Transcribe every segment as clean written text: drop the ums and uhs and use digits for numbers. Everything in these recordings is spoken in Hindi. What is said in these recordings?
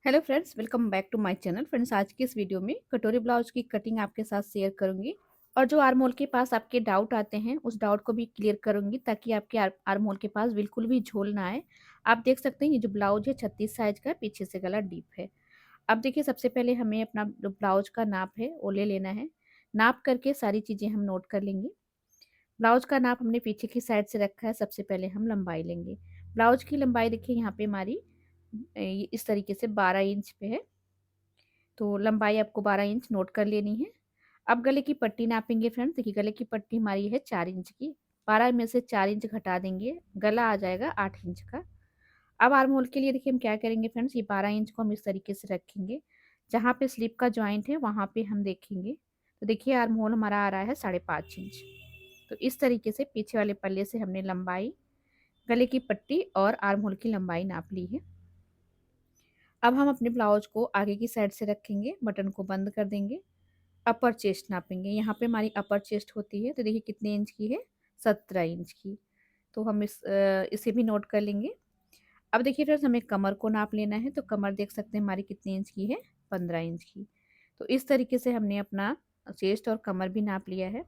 Hello friends, welcome back to my channel. Friends, आज की इस वीडियो में कटोरी ब्लाउज की कटिंग आपके साथ शेयर करूंगी और जो आर्म होल के पास आपके डाउट आते हैं उस डाउट को भी क्लियर करूंगी ताकि आपके आर्म होल के पास बिल्कुल भी झोल ना आए। आप देख सकते हैं ये जो ब्लाउज है 36 साइज का है, पीछे से गला डीप है। अब देखिए, सबसे पहले हमें अपना जो ब्लाउज का नाप है वो ले लेना है। नाप करके सारी चीज़ें हम नोट कर लेंगे। ब्लाउज का नाप हमने पीछे की साइड से रखा है। सबसे पहले हम लंबाई लेंगे। ब्लाउज की लंबाई देखिए यहाँ पे हमारी इस तरीके से 12 इंच पे है। तो लंबाई आपको 12 इंच नोट कर लेनी है। अब गले की पट्टी नापेंगे फ्रेंड्स। देखिए, गले की पट्टी हमारी है 4 इंच की। 12 में से 4 इंच घटा देंगे, गला आ जाएगा 8 इंच का। अब आर्म होल के लिए देखिए हम क्या करेंगे फ्रेंड्स, ये 12 इंच को हम इस तरीके से रखेंगे। जहाँ पे स्लिप का जॉइंट है वहाँ पे हम देखेंगे। तो देखिए आर्म होल हमारा आ रहा है 5.5 इंच। तो इस तरीके से पीछे वाले पल्ले से हमने लंबाई, गले की पट्टी और आर्म होल की लंबाई नाप ली है। अब हम अपने ब्लाउज को आगे की साइड से रखेंगे, बटन को बंद कर देंगे। अपर चेस्ट नापेंगे। यहाँ पे हमारी अपर चेस्ट होती है, तो देखिए कितने इंच की है, 17 इंच की। तो हम इसे भी नोट कर लेंगे। अब देखिए फ्रेंड्स, हमें कमर को नाप लेना है। तो कमर देख सकते हैं हमारी कितने इंच की है, 15 इंच की। तो इस तरीके से हमने अपना चेस्ट और कमर भी नाप लिया है।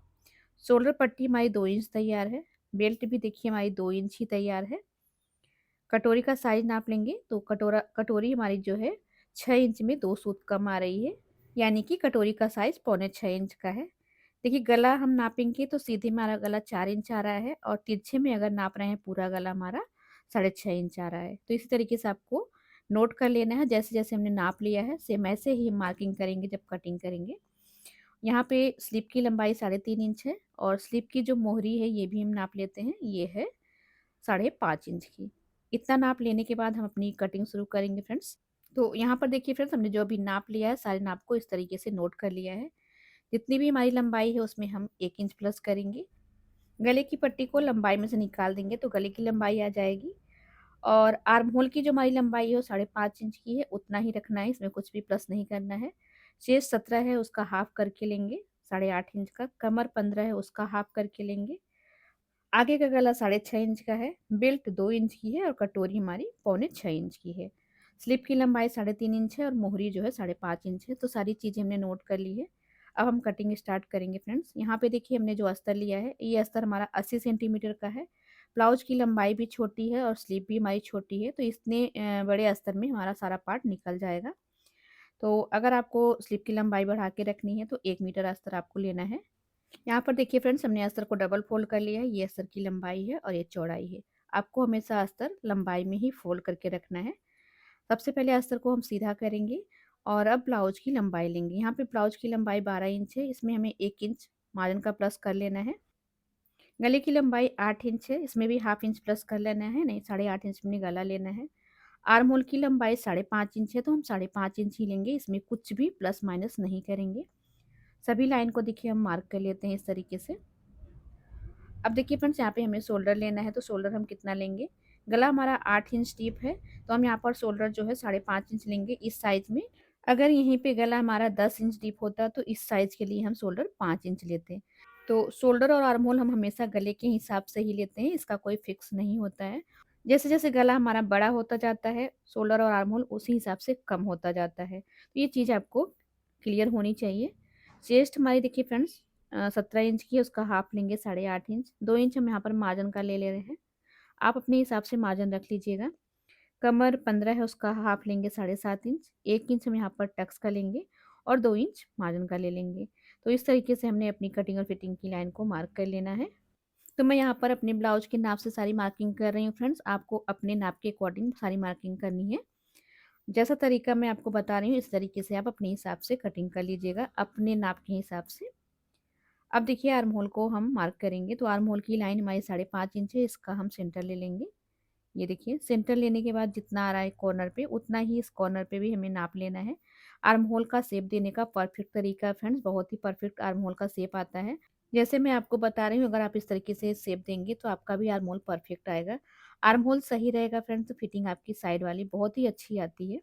शोल्डर पट्टी हमारी 2 इंच तैयार है। बेल्ट भी देखिए हमारी 2 इंच ही तैयार है। कटोरी का साइज नाप लेंगे। तो कटोरी हमारी जो है 6 इंच में 2 सूत कम आ रही है, यानी कि कटोरी का साइज 6.25 इंच का है। देखिए, गला हम नापेंगे तो सीधे हमारा गला 4 इंच आ रहा है और तिरछे में अगर नाप रहे हैं पूरा गला हमारा 6.5 इंच आ रहा है। तो इसी तरीके से आपको नोट कर लेना है। जैसे जैसे हमने नाप लिया है सेम ऐसे ही मार्किंग करेंगे जब कटिंग करेंगे। यहाँ पे स्लीप की लंबाई 3.5 इंच है और स्लीप की जो मोहरी है ये भी हम नाप लेते हैं, ये है 5.5 इंच की। इतना नाप लेने के बाद हम अपनी कटिंग शुरू करेंगे फ्रेंड्स। तो यहाँ पर देखिए फ्रेंड्स, हमने जो अभी नाप लिया है सारे नाप को इस तरीके से नोट कर लिया है। जितनी भी हमारी लंबाई है उसमें हम 1 इंच प्लस करेंगे। गले की पट्टी को लंबाई में से निकाल देंगे तो गले की लंबाई आ जाएगी। और आर्म होल की जो हमारी लंबाई है वो 5.5 इंच की है, उतना ही रखना है, इसमें कुछ भी प्लस नहीं करना है। चेस्ट 17 है, उसका हाफ करके लेंगे 8.5 इंच का। कमर 15 है, उसका हाफ करके लेंगे। आगे का गला 6.5 इंच का है। बेल्ट 2 इंच की है और कटोरी हमारी 6.25 इंच की है। स्लिप की लंबाई 3.5 इंच है और मोहरी जो है 5.5 इंच है। तो सारी चीज़ें हमने नोट कर ली है। अब हम कटिंग स्टार्ट करेंगे फ्रेंड्स। यहाँ पे देखिए हमने जो अस्तर लिया है ये अस्तर हमारा 80 सेंटीमीटर का है। ब्लाउज की लंबाई भी छोटी है और स्लीप भी हमारी छोटी है, तो इतने बड़े अस्तर में हमारा सारा पार्ट निकल जाएगा। तो अगर आपको स्लीप की लंबाई बढ़ा के रखनी है तो 1 मीटर अस्तर आपको लेना है। यहाँ पर देखिए फ्रेंड्स, हमने अस्तर को डबल फोल्ड कर लिया है। ये अस्तर की लंबाई है और ये चौड़ाई है। आपको हमेशा अस्तर लंबाई में ही फोल्ड करके रखना है। सबसे पहले अस्तर को हम सीधा करेंगे और अब ब्लाउज की लंबाई लेंगे। यहाँ पे ब्लाउज की लंबाई 12 इंच है, इसमें हमें 1 इंच मार्जिन का प्लस कर लेना है। गले की लंबाई 8 इंच है, इसमें भी हाफ इंच प्लस कर लेना है, नहीं 8.5 इंच में गला लेना है। आर्म होल की लंबाई 5.5 इंच है, तो हम 5.5 इंच ही लेंगे, इसमें कुछ भी प्लस माइनस नहीं करेंगे। सभी लाइन को देखिए हम मार्क कर लेते हैं इस तरीके से। अब देखिए फ्रेंड्स, यहाँ पे हमें शोल्डर लेना है। तो शोल्डर हम कितना लेंगे, गला हमारा 8 इंच डीप है, तो हम यहाँ पर शोल्डर जो है 5.5 इंच लेंगे इस साइज में। अगर यहीं पे गला हमारा 10 इंच डीप होता तो इस साइज के लिए हम शोल्डर 5 इंच लेते। तो शोल्डर और आर्म होल हम हमेशा गले के हिसाब से ही लेते हैं, इसका कोई फिक्स नहीं होता है। जैसे जैसे गला हमारा बड़ा होता जाता है शोल्डर और आर्म होल उसी हिसाब से कम होता जाता है। तो ये चीज़ आपको क्लियर होनी चाहिए। चेस्ट हमारी देखिए फ्रेंड्स 17 इंच की है, उसका हाफ लेंगे 8.5 इंच। 2 इंच हम यहाँ पर मार्जिन का ले रहे हैं, आप अपने हिसाब से मार्जिन रख लीजिएगा। कमर 15 है, उसका हाफ लेंगे 7.5 इंच। 1 इंच हम यहाँ पर टक्स का लेंगे और 2 इंच मार्जिन का ले लेंगे। तो इस तरीके से हमने अपनी कटिंग और फिटिंग की लाइन को मार्क कर लेना है। तो मैं यहाँ पर अपने ब्लाउज के नाप से सारी मार्किंग कर रही हूँ फ्रेंड्स। आपको अपने नाप के अकॉर्डिंग सारी मार्किंग करनी है। जैसा तरीका मैं आपको बता रही हूँ इस तरीके से आप अपने हिसाब से कटिंग कर लीजिएगा, अपने नाप के हिसाब से। अब देखिए आर्म होल को हम मार्क करेंगे। तो आर्म होल की लाइन हमारी 5.5 इंच है, इसका हम सेंटर ले लेंगे। ये देखिए सेंटर लेने के बाद जितना आ रहा है कॉर्नर पे उतना ही इस कॉर्नर पे भी हमें नाप लेना है। आर्म होल का शेप देने का परफेक्ट तरीका फ्रेंड्स, बहुत ही परफेक्ट आर्म होल का शेप आता है। जैसे मैं आपको बता रही हूँ, अगर आप इस तरीके से शेप देंगे तो आपका भी आर्म होल परफेक्ट आएगा। आर्म होल सही रहेगा फ्रेंड्स तो फिटिंग आपकी साइड वाली बहुत ही अच्छी आती है।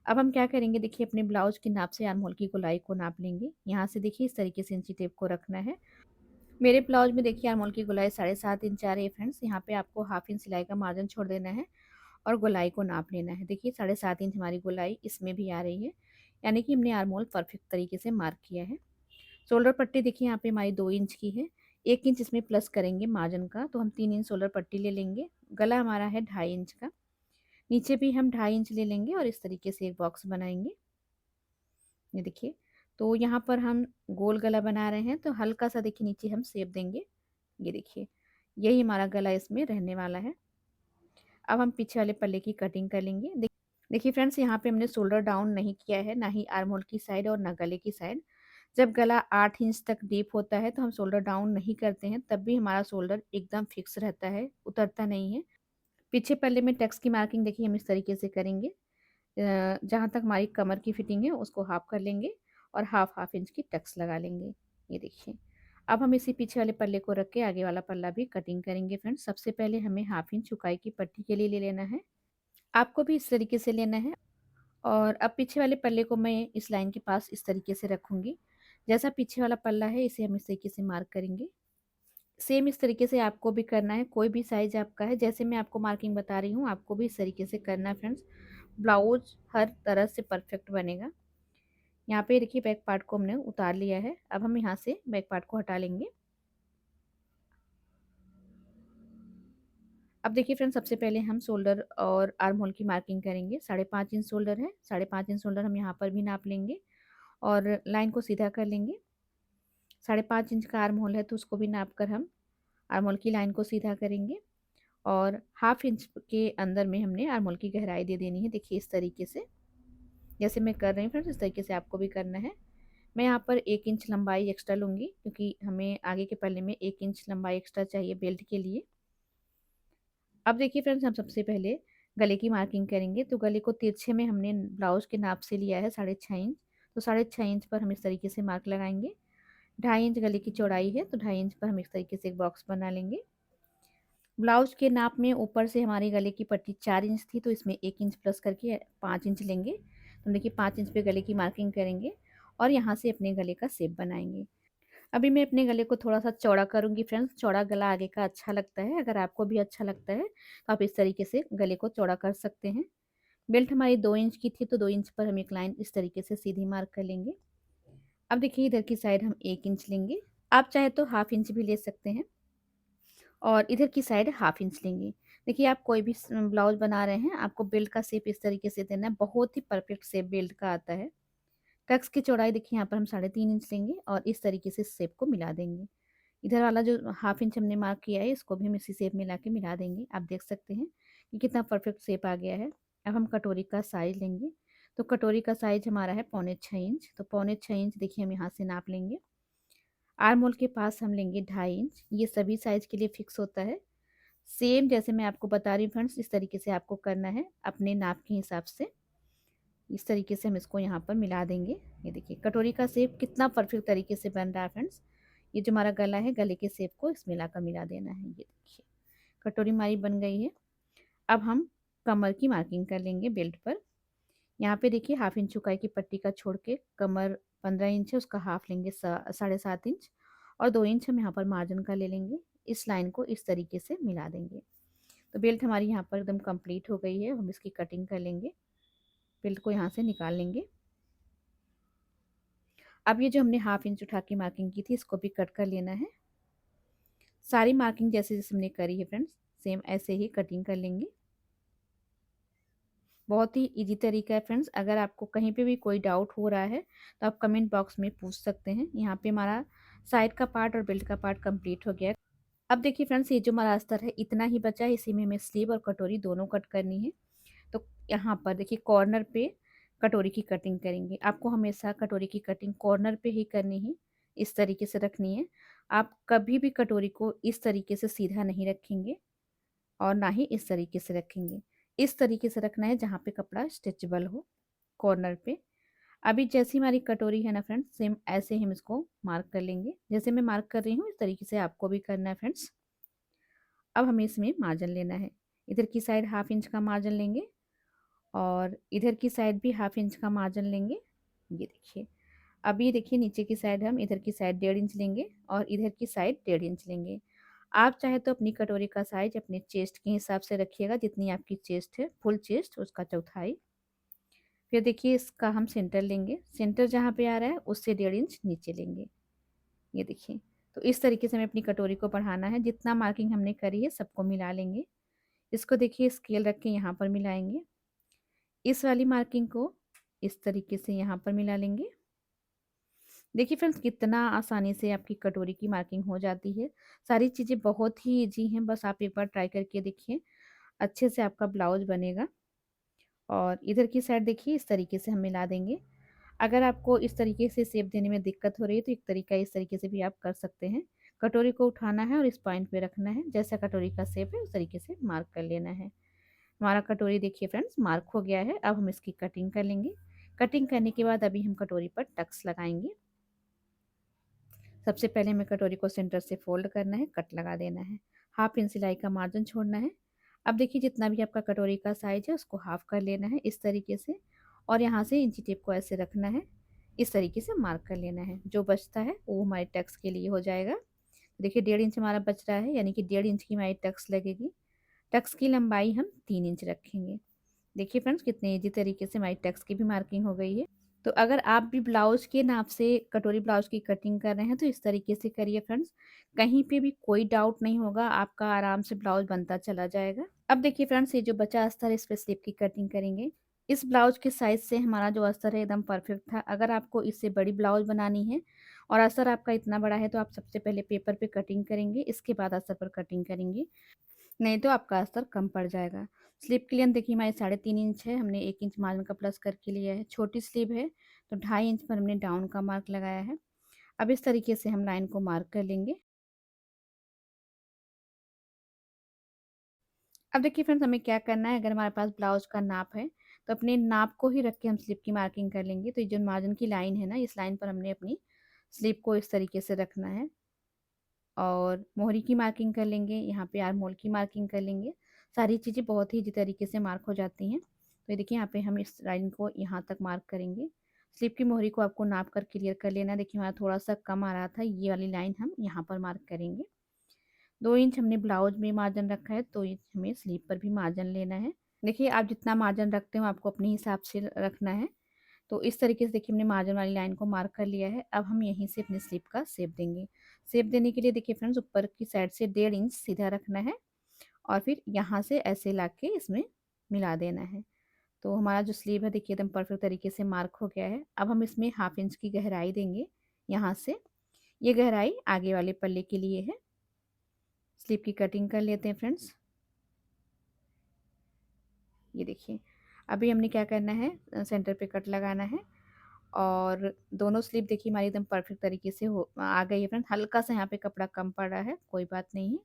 अब हम क्या करेंगे, देखिए अपने ब्लाउज के नाप से आर्म होल की गोलाई को नाप लेंगे। यहाँ से देखिए इस तरीके से इंची टेप को रखना है। मेरे ब्लाउज में देखिए आर्म होल की गोलाई 7.5 इंच आ रही है फ्रेंड्स। यहाँ पे आपको हाफ इंच सिलाई का मार्जिन छोड़ देना है और गोलाई को नाप लेना है। देखिए 7.5 इंच हमारी गोलाई इसमें भी आ रही है, यानी कि हमने आर्म होल परफेक्ट तरीके से मार्क किया है। शोल्डर पट्टी देखिए यहाँ पे हमारी 2 इंच की है, 1 इंच इसमें प्लस करेंगे मार्जिन का, तो हम 3 इंच शोल्डर पट्टी ले लेंगे। गला हमारा है 2.5 इंच का, नीचे भी हम 2.5 इंच ले लेंगे और इस तरीके से एक बॉक्स बनाएंगे। ये देखिए, तो यहाँ पर हम गोल गला बना रहे हैं, तो हल्का सा देखिए नीचे हम शेप देंगे। ये देखिए, यही हमारा गला इसमें रहने वाला है। अब हम पीछे वाले पल्ले की कटिंग कर लेंगे। देखिए फ्रेंड्स, यहाँ पे हमने शोल्डर डाउन नहीं किया है, ना ही आर्म होल की साइड और ना गले की साइड। जब गला 8 इंच तक डीप होता है तो हम शोल्डर डाउन नहीं करते हैं, तब भी हमारा शोल्डर एकदम फिक्स रहता है, उतरता नहीं है। पीछे पल्ले में टक्स की मार्किंग देखिए हम इस तरीके से करेंगे। जहाँ तक हमारी कमर की फिटिंग है उसको हाफ कर लेंगे और हाफ इंच की टक्स लगा लेंगे। ये देखिए, अब हम इसी पीछे वाले पल्ले को रख के आगे वाला पल्ला भी कटिंग करेंगे। फ्रेंड्स, सबसे पहले हमें 1/2 इंच चौड़ाई की पट्टी के लिए ले लेना है, आपको भी इस तरीके से लेना है। और अब पीछे वाले पल्ले को मैं इस लाइन के पास इस तरीके से रखूंगी। जैसा पीछे वाला पल्ला है इसे हम इस तरीके से मार्क करेंगे। सेम इस तरीके से आपको भी करना है, कोई भी साइज आपका है, जैसे मैं आपको मार्किंग बता रही हूँ आपको भी इस तरीके से करना है। फ्रेंड्स, ब्लाउज हर तरह से परफेक्ट बनेगा। यहाँ पे देखिए बैक पार्ट को हमने उतार लिया है, अब हम यहाँ से बैक पार्ट को हटा लेंगे। अब देखिए फ्रेंड्स, सबसे पहले हम शोल्डर और आर्म होल की मार्किंग करेंगे। 5.5 इंच शोल्डर है, 5.5 इंच शोल्डर हम यहाँ पर भी नाप लेंगे और लाइन को सीधा कर लेंगे। 5.5 इंच का आर्म होल है तो उसको भी नाप कर हम आर्म होल की लाइन को सीधा करेंगे और 1/2 इंच के अंदर में हमने आर्म होल की गहराई दे देनी है। देखिए इस तरीके से, जैसे मैं कर रही हूँ फ्रेंड्स, इस तरीके से आपको भी करना है। मैं यहाँ पर 1 इंच लंबाई एक्स्ट्रा लूँगी क्योंकि हमें आगे के पल्ले में 1 इंच लंबाई एक्स्ट्रा चाहिए बेल्ट के लिए। अब देखिए फ्रेंड्स, हम सबसे पहले गले की मार्किंग करेंगे। तो गले को तिरछे में हमने ब्लाउज के नाप से लिया है 6.5 इंच, तो 6.5 इंच पर हम इस तरीके से मार्क लगाएंगे। 2.5 इंच गले की चौड़ाई है, तो 2.5 इंच पर हम इस तरीके से एक बॉक्स बना लेंगे। ब्लाउज के नाप में ऊपर से हमारी गले की पट्टी 4 इंच थी, तो इसमें 1 इंच प्लस करके 5 इंच लेंगे। तो देखिए 5 इंच पे गले की मार्किंग करेंगे और यहाँ से अपने गले का शेप बनाएंगे। अभी मैं अपने गले को थोड़ा सा चौड़ा करूंगी फ्रेंड्स, चौड़ा गला आगे का अच्छा लगता है। अगर आपको भी अच्छा लगता है तो आप इस तरीके से गले को चौड़ा कर सकते हैं। बेल्ट हमारी 2 इंच की थी, तो 2 इंच पर हम एक लाइन इस तरीके से सीधी मार्क कर लेंगे। अब देखिए इधर की साइड हम 1 इंच लेंगे, आप चाहे तो 1/2 इंच भी ले सकते हैं और इधर की साइड 1/2 इंच लेंगे। देखिए आप कोई भी ब्लाउज बना रहे हैं, आपको बेल्ट का शेप इस तरीके से देना है, बहुत ही परफेक्ट शेप बेल्ट का आता है। टक्स की चौड़ाई देखिए यहाँ पर हम 3.5 इंच लेंगे और इस तरीके से शेप को मिला देंगे। इधर वाला जो 1/2 इंच हमने मार्क किया है इसको भी हम इसी शेप में लाके मिला देंगे। आप देख सकते हैं कि कितना परफेक्ट शेप आ गया है। अब हम कटोरी का साइज लेंगे, तो कटोरी का साइज हमारा है 6.25 इंच, तो 6.25 इंच देखिए हम यहाँ से नाप लेंगे। आर्म होल के पास हम लेंगे 2.5 इंच, ये सभी साइज के लिए फिक्स होता है। सेम जैसे मैं आपको बता रही हूँ फ्रेंड्स, इस तरीके से आपको करना है अपने नाप के हिसाब से। इस तरीके से हम इसको यहाँ पर मिला देंगे। ये देखिए कटोरी का शेप कितना परफेक्ट तरीके से बन रहा है फ्रेंड्स। ये जो हमारा गला है, गले के शेप को इसमें लाकर मिला देना है। ये देखिए कटोरी हमारी बन गई है। अब हम कमर की मार्किंग कर लेंगे बेल्ट पर। यहाँ पे देखिए 1/2 इंच चौड़ाई की पट्टी का छोड़ के कमर 15 इंच है, उसका हाफ लेंगे 7.5 इंच और 2 इंच हम यहाँ पर मार्जिन का ले लेंगे। इस लाइन को इस तरीके से मिला देंगे। तो बेल्ट हमारी यहाँ पर एकदम कंप्लीट हो गई है। हम इसकी कटिंग कर लेंगे, बेल्ट को यहाँ से निकाल लेंगे। अब ये जो हमने 1/2 इंच उठा के मार्किंग की थी इसको भी कट कर लेना है। सारी मार्किंग जैसे जैसे हमने करी है फ्रेंड्स, सेम ऐसे ही कटिंग कर लेंगे। बहुत ही इजी तरीका है फ्रेंड्स। अगर आपको कहीं पे भी कोई डाउट हो रहा है तो आप कमेंट बॉक्स में पूछ सकते हैं। यहाँ पे हमारा साइड का पार्ट और बेल्ट का पार्ट कंप्लीट हो गया है। अब देखिए फ्रेंड्स, ये जो हमारा अस्तर है इतना ही बचा है, इसी में हमें स्लीव और कटोरी दोनों कट करनी है। तो यहाँ पर देखिए कॉर्नर पे कटोरी की कटिंग करेंगे। आपको हमेशा कटोरी की कटिंग कॉर्नर पे ही करनी है, इस तरीके से रखनी है। आप कभी भी कटोरी को इस तरीके से सीधा नहीं रखेंगे और ना ही इस तरीके से रखेंगे। इस तरीके से रखना है जहाँ पे कपड़ा स्ट्रेचेबल हो, कॉर्नर पे। अभी जैसी हमारी कटोरी है ना फ्रेंड्स, सेम ऐसे ही हम इसको मार्क कर लेंगे। जैसे मैं मार्क कर रही हूँ इस तरीके से आपको भी करना है फ्रेंड्स। अब हमें इसमें मार्जिन लेना है। इधर की साइड 1/2 इंच का मार्जिन लेंगे और इधर की साइड भी 1/2 इंच का मार्जिन लेंगे। ये देखिए, अब ये देखिए नीचे की साइड हम इधर की साइड 1.5 इंच लेंगे और इधर की साइड 1.5 इंच लेंगे। आप चाहे तो अपनी कटोरी का साइज अपने चेस्ट के हिसाब से रखिएगा, जितनी आपकी चेस्ट है फुल चेस्ट उसका चौथाई। फिर देखिए इसका हम सेंटर लेंगे, सेंटर जहाँ पे आ रहा है उससे 1.5 इंच नीचे लेंगे। ये देखिए, तो इस तरीके से हमें अपनी कटोरी को बढ़ाना है। जितना मार्किंग हमने करी है सबको मिला लेंगे। इसको देखिए स्केल रख के यहाँ पर मिलाएंगे। इस वाली मार्किंग को इस तरीके से यहाँ पर मिला लेंगे। देखिए फ्रेंड्स कितना आसानी से आपकी कटोरी की मार्किंग हो जाती है। सारी चीज़ें बहुत ही ईजी हैं, बस आप एक बार ट्राई करके देखिए, अच्छे से आपका ब्लाउज बनेगा। और इधर की साइड देखिए इस तरीके से हम मिला देंगे। अगर आपको इस तरीके से शेप देने में दिक्कत हो रही है तो एक तरीका इस तरीके से भी आप कर सकते हैं। कटोरी को उठाना है और इस पॉइंट पे रखना है, जैसा कटोरी का शेप है उस तरीके से मार्क कर लेना है। हमारा कटोरी देखिए फ्रेंड्स मार्क हो गया है। अब हम इसकी कटिंग कर लेंगे। कटिंग करने के बाद अभी हम कटोरी पर टक्स लगाएंगे। सबसे पहले हमें कटोरी को सेंटर से फोल्ड करना है, कट लगा देना है, 1/2 इंच सिलाई का मार्जिन छोड़ना है। अब देखिए जितना भी आपका कटोरी का साइज है उसको हाफ कर लेना है इस तरीके से, और यहाँ से इंची टेप को ऐसे रखना है, इस तरीके से मार्क कर लेना है। जो बचता है वो हमारे टक्स के लिए हो जाएगा। देखिए 1.5 इंच हमारा बच रहा है, यानी कि 1.5 इंच की हमारी टक्स लगेगी। टक्स की लंबाई हम 3 इंच रखेंगे। देखिए फ्रेंड्स कितने ईजी तरीके से हमारी टक्स की भी मार्किंग हो गई है। तो अगर आप भी ब्लाउज के नाप से कटोरी ब्लाउज की कटिंग कर रहे हैं तो इस तरीके से करिए फ्रेंड्स, कहीं पे भी कोई डाउट नहीं होगा, आपका आराम से ब्लाउज बनता चला जाएगा। अब देखिए फ्रेंड्स ये जो बचा अस्तर है इस पे स्लिप की कटिंग करेंगे। इस ब्लाउज के साइज से हमारा जो अस्तर है एकदम परफेक्ट था। अगर आपको इससे बड़ी ब्लाउज बनानी है और अस्तर आपका इतना बड़ा है तो आप सबसे पहले पेपर पे कटिंग करेंगे, इसके बाद अस्तर पर कटिंग करेंगे, नहीं तो आपका अस्तर कम पड़ जाएगा। स्लीव की लेंथ देखिए हमारी 3.5 इंच है, हमने 1 इंच मार्जिन का प्लस करके लिया है। छोटी स्लीव है तो 2.5 इंच पर हमने डाउन का मार्क लगाया है। अब इस तरीके से हम लाइन को मार्क कर लेंगे। अब देखिए फ्रेंड्स हमें क्या करना है, अगर हमारे पास ब्लाउज का नाप है तो अपने नाप को ही रख के हम स्लीव की मार्किंग कर लेंगे। तो ये जो मार्जिन की लाइन है ना, इस लाइन पर हमने अपनी स्लीव को इस तरीके से रखना है और मोहरी की मार्किंग कर लेंगे, यहाँ पे आर्म होल की मार्किंग कर लेंगे। सारी चीज़ें बहुत ही इजी तरीके से मार्क हो जाती हैं। तो ये देखिए यहाँ पे हम इस लाइन को यहाँ तक मार्क करेंगे। स्लीव की मोहरी को आपको नाप कर क्लियर कर लेना है। देखिए हमारा थोड़ा सा कम आ रहा था, ये वाली लाइन हम यहाँ पर मार्क करेंगे। 2 इंच हमने ब्लाउज में मार्जिन रखा है, 2 इंच हमें स्लीव पर भी मार्जिन लेना है। देखिए आप जितना मार्जिन रखते हो आपको अपने हिसाब से रखना है। तो इस तरीके से देखिए हमने मार्जिन वाली लाइन को मार्क कर लिया है। अब हम यहीं से अपनी स्लीव का शेप देंगे। शेप देने के लिए देखिए फ्रेंड्स ऊपर की साइड से 1.5 इंच सीधा रखना है और फिर यहाँ से ऐसे ला के इसमें मिला देना है। तो हमारा जो स्लीव है देखिए एकदम परफेक्ट तरीके से मार्क हो गया है। अब हम इसमें 1/2 इंच की गहराई देंगे यहाँ से। ये गहराई आगे वाले पल्ले के लिए है। स्लीव की कटिंग कर लेते हैं फ्रेंड्स। ये देखिए अभी हमने क्या करना है, सेंटर पे कट लगाना है और दोनों स्लीव देखिए हमारी एकदम परफेक्ट तरीके से हो आ गई है फ्रेंड। हल्का सा यहाँ पे कपड़ा कम पड़ रहा है, कोई बात नहीं है,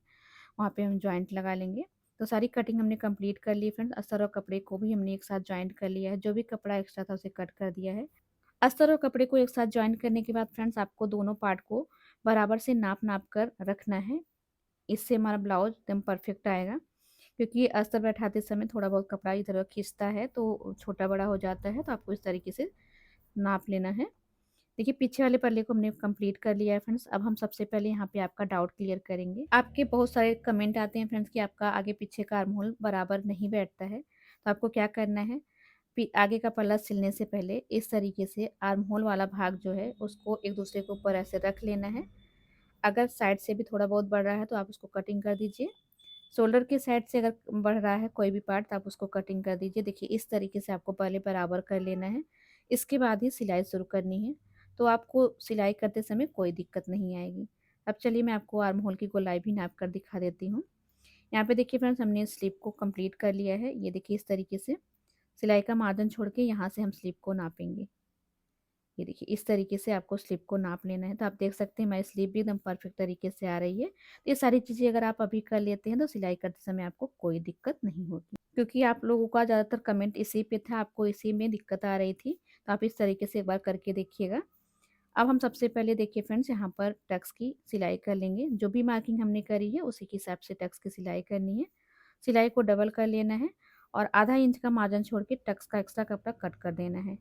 वहाँ पे हम जॉइंट लगा लेंगे। तो सारी कटिंग हमने कंप्लीट कर ली फ्रेंड्स। अस्तर और कपड़े को भी हमने एक साथ जॉइंट कर लिया है, जो भी कपड़ा एक्स्ट्रा था उसे कट कर दिया है। अस्तर और कपड़े को एक साथ जॉइंट करने के बाद फ्रेंड्स आपको दोनों पार्ट को बराबर से नाप नाप कर रखना है। इससे हमारा ब्लाउज एकदम परफेक्ट आएगा, क्योंकि अस्तर बैठाते समय थोड़ा बहुत कपड़ा इधर खिंचता है तो छोटा बड़ा हो जाता है, तो आपको इस तरीके से नाप लेना है। देखिए पीछे वाले पल्ले को हमने कंप्लीट कर लिया है फ्रेंड्स। अब हम सबसे पहले यहाँ पे आपका डाउट क्लियर करेंगे। आपके बहुत सारे कमेंट आते हैं फ्रेंड्स कि आपका आगे पीछे का आर्म होल बराबर नहीं बैठता है। तो आपको क्या करना है, आगे का पल्ला सिलने से पहले इस तरीके से आर्म होल वाला भाग जो है उसको एक दूसरे के ऊपर ऐसे रख लेना है। अगर साइड से भी थोड़ा बहुत बढ़ रहा है तो आप उसको कटिंग कर दीजिए। शोल्डर के साइड से अगर बढ़ रहा है कोई भी पार्ट तो आप उसको कटिंग कर दीजिए। देखिए इस तरीके से आपको पहले बराबर कर लेना है, इसके बाद ही सिलाई शुरू करनी है। तो आपको सिलाई करते समय कोई दिक्कत नहीं आएगी। अब चलिए मैं आपको आर्म होल की गोलाई भी नाप कर दिखा देती हूँ। यहाँ पे देखिए फ्रेंड्स हमने स्लीव को कंप्लीट कर लिया है। ये देखिए इस तरीके से सिलाई का मार्जिन छोड़ के यहाँ से हम स्लीव को नापेंगे। ये देखिए इस तरीके से आपको स्लीव को नाप लेना है। तो आप देख सकते हैं हमारी स्लीव भी एकदम परफेक्ट तरीके से आ रही है। तो ये सारी चीज़ें अगर आप अभी कर लेते हैं तो सिलाई करते समय आपको कोई दिक्कत नहीं होगी, क्योंकि आप लोगों का ज़्यादातर कमेंट इसी पे था, आपको इसी में दिक्कत आ रही थी। तो आप इस तरीके से एक बार करके देखिएगा। अब हम सबसे पहले देखिए फ्रेंड्स यहाँ पर टक्स की सिलाई कर लेंगे। जो भी मार्किंग हमने करी है उसी के हिसाब से टक्स की सिलाई करनी है। सिलाई को डबल कर लेना है और ½ इंच का मार्जिन छोड़ के टक्स का एक्स्ट्रा कपड़ा कट कर देना है।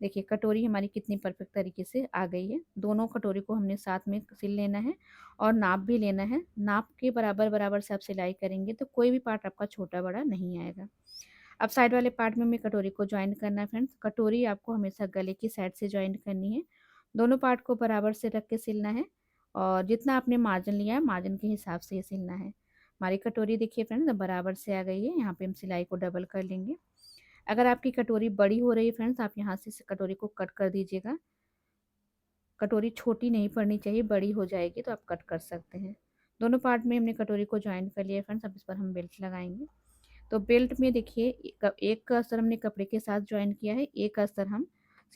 देखिए कटोरी हमारी कितनी परफेक्ट तरीके से आ गई है। दोनों कटोरी को हमने साथ में सिल लेना है और नाप भी लेना है। नाप के बराबर-बराबर से आप सिलाई करेंगे तो कोई भी पार्ट आपका छोटा-बड़ा नहीं आएगा। अब साइड वाले पार्ट में हमें कटोरी को जॉइन करना है फ्रेंड्स। कटोरी आपको हमेशा गले की साइड से जॉइन करनी है। दोनों पार्ट को बराबर से रख के सिलना है और जितना आपने मार्जिन लिया है मार्जिन के हिसाब से ये सिलना है। हमारी कटोरी देखिए फ्रेंड्स बराबर से आ गई है। यहाँ पे हम सिलाई को डबल कर लेंगे। अगर आपकी कटोरी बड़ी हो रही है फ्रेंड्स, आप यहाँ से इस कटोरी को कट कर दीजिएगा। कटोरी छोटी नहीं पड़नी चाहिए, बड़ी हो जाएगी तो आप कट कर सकते हैं। दोनों पार्ट में हमने कटोरी को जॉइन कर लिया है फ्रेंड्स। अब इस पर हम बेल्ट लगाएंगे। तो बेल्ट में देखिए एक का अस्तर हमने कपड़े के साथ जॉइन किया है, एक का अस्तर हम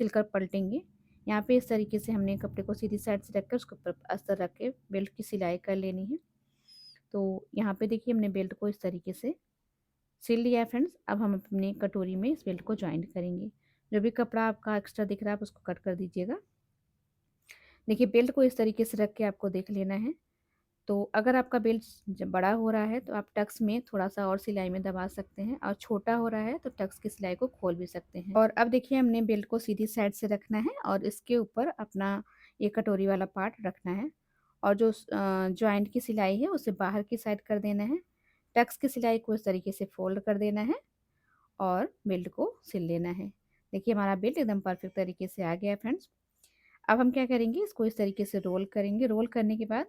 सिलकर पलटेंगे। यहाँ पे इस तरीके से हमने कपड़े को सीधी साइड से रख कर उसके ऊपर अस्तर रख के बेल्ट की सिलाई कर लेनी है। तो यहाँ पे देखिए हमने बेल्ट को इस तरीके से सिल लिया है फ्रेंड्स। अब हम अपनी कटोरी में इस बेल्ट को जॉइन करेंगे। जो भी कपड़ा आपका एक्स्ट्रा दिख रहा है आप उसको कट कर दीजिएगा। देखिए बेल्ट को इस तरीके से रख के आपको देख लेना है। तो अगर आपका बेल्ट जब बड़ा हो रहा है तो आप टक्स में थोड़ा-सा और सिलाई में दबा सकते हैं और छोटा हो रहा है तो टक्स की सिलाई को खोल भी सकते हैं। और अब देखिए हमने बेल्ट को सीधी साइड से रखना है और इसके ऊपर अपना ये कटोरी वाला पार्ट रखना है और जो जॉइंट की सिलाई है उसे बाहर की साइड कर देना है। टक्स की सिलाई को इस तरीके से फ़ोल्ड कर देना है और बेल्ट को सिल लेना है। देखिए हमारा बेल्ट एकदम परफेक्ट तरीके से आ गया है फ्रेंड्स। अब हम क्या करेंगे, इसको इस तरीके से रोल करेंगे। रोल करने के बाद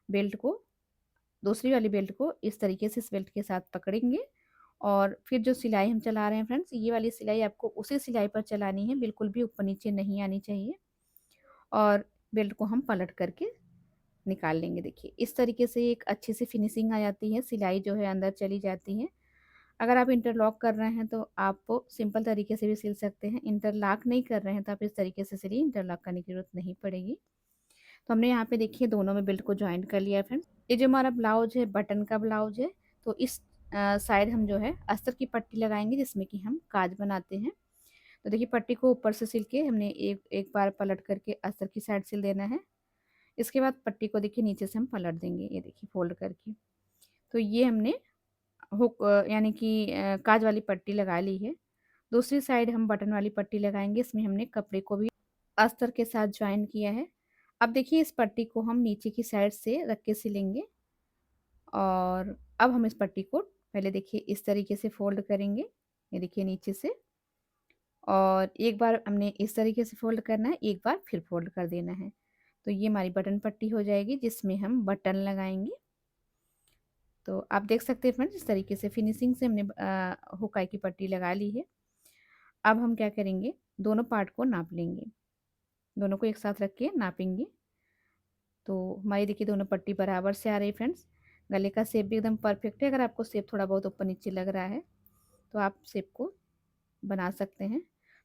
बेल्ट को दूसरी वाली बेल्ट को इस तरीके से इस बेल्ट के साथ पकड़ेंगे और फिर जो सिलाई हम चला रहे हैं फ्रेंड्स, ये वाली सिलाई आपको उसी सिलाई पर चलानी है, बिल्कुल भी ऊपर नीचे नहीं आनी चाहिए। और बेल्ट को हम पलट करके निकाल लेंगे। देखिए इस तरीके से एक अच्छी सी फिनिशिंग आ जाती है, सिलाई जो है अंदर चली जाती है। अगर आप इंटरलॉक कर रहे हैं तो आप सिंपल तरीके से भी सिल सकते हैं। इंटरलॉक नहीं कर रहे हैं तो आप इस तरीके से सिलिए, इंटरलॉक करने की ज़रूरत नहीं पड़ेगी। तो हमने यहाँ पे देखिए दोनों में बेल्ट को जॉइन कर लिया है फ्रेंड्स। ये जो हमारा ब्लाउज है बटन का ब्लाउज है, तो इस साइड हम जो है अस्तर की पट्टी लगाएंगे जिसमें कि हम काज बनाते हैं। तो देखिए पट्टी को ऊपर से सिल के हमने एक एक बार पलट करके अस्तर की साइड सिल देना है। इसके बाद पट्टी को देखिए नीचे से हम पलट देंगे, ये देखिए फोल्ड करके। तो ये हमने हुक यानी कि काज वाली पट्टी लगा ली है। दूसरी साइड हम बटन वाली पट्टी लगाएंगे, इसमें हमने कपड़े को भी अस्तर के साथ जॉइन किया है। अब देखिए इस पट्टी को हम नीचे की साइड से रख के सिलेंगे और अब हम इस पट्टी को पहले देखिए इस तरीके से फोल्ड करेंगे, ये देखिए नीचे से। और एक बार हमने इस तरीके से फोल्ड करना है, एक बार फिर फोल्ड कर देना है। तो ये हमारी बटन पट्टी हो जाएगी जिसमें हम बटन लगाएंगे। तो आप देख सकते हैं फ्रेंड्स इस तरीके से फिनिशिंग से हमने हुकाई की पट्टी लगा ली है। अब हम क्या करेंगे, दोनों पार्ट को नाप लेंगे, दोनों को एक साथ रख के नापेंगे। तो हमारी देखिए दोनों पट्टी बराबर से आ रही है फ्रेंड्स। गले का शेप भी एकदम परफेक्ट है। अगर आपको शेप थोड़ा बहुत ऊपर नीचे लग रहा है तो आप शेप को बना सकते हैं।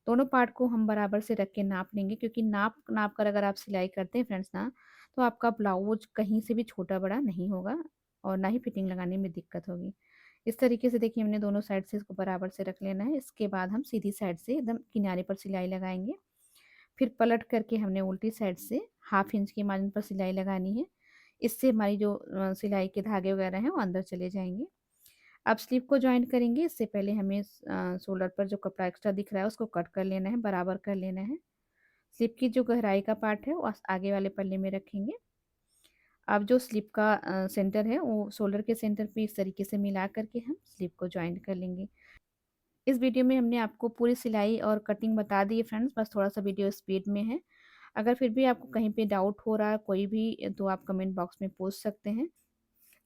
दोनों पार्ट को हम बराबर से रख के नाप लेंगे क्योंकि नाप नाप कर अगर आप सिलाई करते हैं फ्रेंड्स ना, तो आपका ब्लाउज कहीं से भी छोटा बड़ा नहीं होगा और ना ही फिटिंग लगाने में दिक्कत होगी। इस तरीके से देखिए हमने दोनों साइड से इसको बराबर से रख लेना है। इसके बाद हम सीधी साइड से एकदम किनारे पर सिलाई लगाएंगे। फिर पलट करके हमने उल्टी साइड से हाफ इंच की मार्जिन पर सिलाई लगानी है। इससे हमारी जो सिलाई के धागे वगैरह हैं वो अंदर चले जाएंगे। अब स्लीव को जॉइन करेंगे, इससे पहले हमें शोल्डर पर जो कपड़ा एक्स्ट्रा दिख रहा है उसको कट कर लेना है, बराबर कर लेना है। स्लीव की जो गहराई का पार्ट है वो आगे वाले पल्ले में रखेंगे। अब जो स्लीव का सेंटर है वो शोल्डर के सेंटर पे इस तरीके से मिला करके हम स्लीव को जॉइन कर लेंगे। इस वीडियो में हमने आपको पूरी सिलाई और कटिंग बता दी है फ्रेंड्स, बस थोड़ा सा वीडियो स्पीड में है। अगर फिर भी आपको कहीं पे डाउट हो रहा है कोई भी, तो आप कमेंट बॉक्स में पूछ सकते हैं।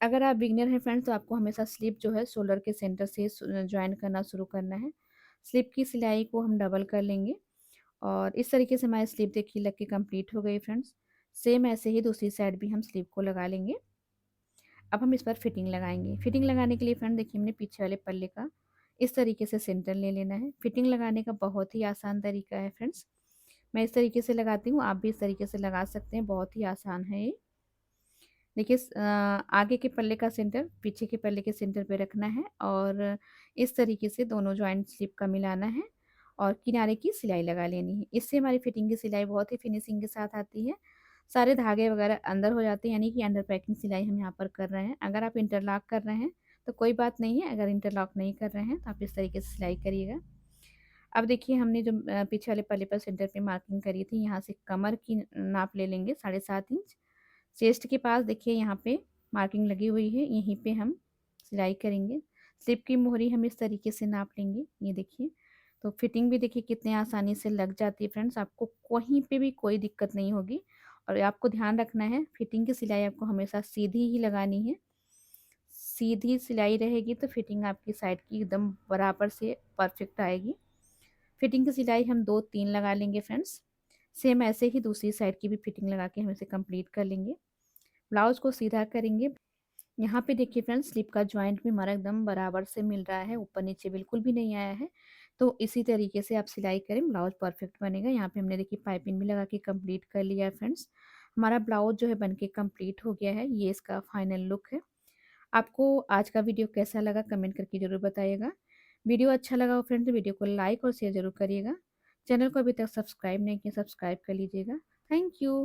अगर आप बिगिनर हैं फ्रेंड्स तो आपको हमेशा स्लिप जो है शोल्डर के सेंटर से ज्वाइन करना शुरू करना है। स्लिप की सिलाई को हम डबल कर लेंगे और इस तरीके से हमारी स्लीव देखिए लग के कंप्लीट हो गई फ्रेंड्स। सेम ऐसे ही दूसरी साइड भी हम स्लीव को लगा लेंगे। अब हम इस पर फिटिंग लगाएंगे। फिटिंग लगाने के लिए फ्रेंड देखिए हमने पीछे वाले पल्ले का इस तरीके से सेंटर ले लेना है। फिटिंग लगाने का बहुत ही आसान तरीका है फ्रेंड्स। मैं इस तरीके से लगाती हूँ, आप भी इस तरीके से लगा सकते हैं, बहुत ही आसान है ये। देखिए आगे के पल्ले का सेंटर पीछे के पल्ले के सेंटर पे रखना है और इस तरीके से दोनों जॉइंट स्लिप का मिलाना है और किनारे की सिलाई लगा लेनी है। इससे हमारी फिटिंग की सिलाई बहुत ही फिनिशिंग के साथ आती है। सारे धागे वगैरह अंदर हो जाते हैं, यानी कि अंडर पैकिंग सिलाई हम यहाँ पर कर रहे हैं। अगर आप इंटरलॉक कर रहे हैं तो कोई बात नहीं है, अगर इंटरलॉक नहीं कर रहे हैं तो आप इस तरीके से सिलाई करिएगा। अब देखिए हमने जो पीछे वाले पल्ले पर सेंटर पे मार्किंग करी थी, यहाँ से कमर की नाप ले लेंगे 7.5 इंच। चेस्ट के पास देखिए यहाँ पे मार्किंग लगी हुई है, यहीं पे हम सिलाई करेंगे। स्लिप की मोहरी हम इस तरीके से नाप लेंगे, ये देखिए। तो फिटिंग भी देखिए कितने आसानी से लग जाती है फ्रेंड्स, आपको कहीं पे भी कोई दिक्कत नहीं होगी। और आपको ध्यान रखना है, फिटिंग की सिलाई आपको हमेशा सीधी ही लगानी है। सीधी सिलाई रहेगी तो फिटिंग आपकी साइड की एकदम बराबर से परफेक्ट आएगी। फिटिंग की सिलाई हम 2-3 लगा लेंगे फ्रेंड्स। सेम ऐसे ही दूसरी साइड की भी फिटिंग लगा के हम इसे कंप्लीट कर लेंगे। ब्लाउज को सीधा करेंगे। यहाँ पे देखिए फ्रेंड्स, स्लिप का जॉइंट भी हमारा एकदम बराबर से मिल रहा है, ऊपर नीचे बिल्कुल भी नहीं आया है। तो इसी तरीके से आप सिलाई करें, ब्लाउज परफेक्ट बनेगा। यहाँ पे हमने देखिए पाइपिंग भी लगा के कंप्लीट कर लिया है फ्रेंड्स। हमारा ब्लाउज जो है बनके कंप्लीट हो गया है, ये इसका फाइनल लुक है। आपको आज का वीडियो कैसा लगा कमेंट करके ज़रूर बताइएगा। वीडियो अच्छा लगा हो फ्रेंड्स तो वीडियो को लाइक और शेयर ज़रूर करिएगा। चैनल को अभी तक सब्सक्राइब नहीं किया, सब्सक्राइब कर लीजिएगा। Thank you.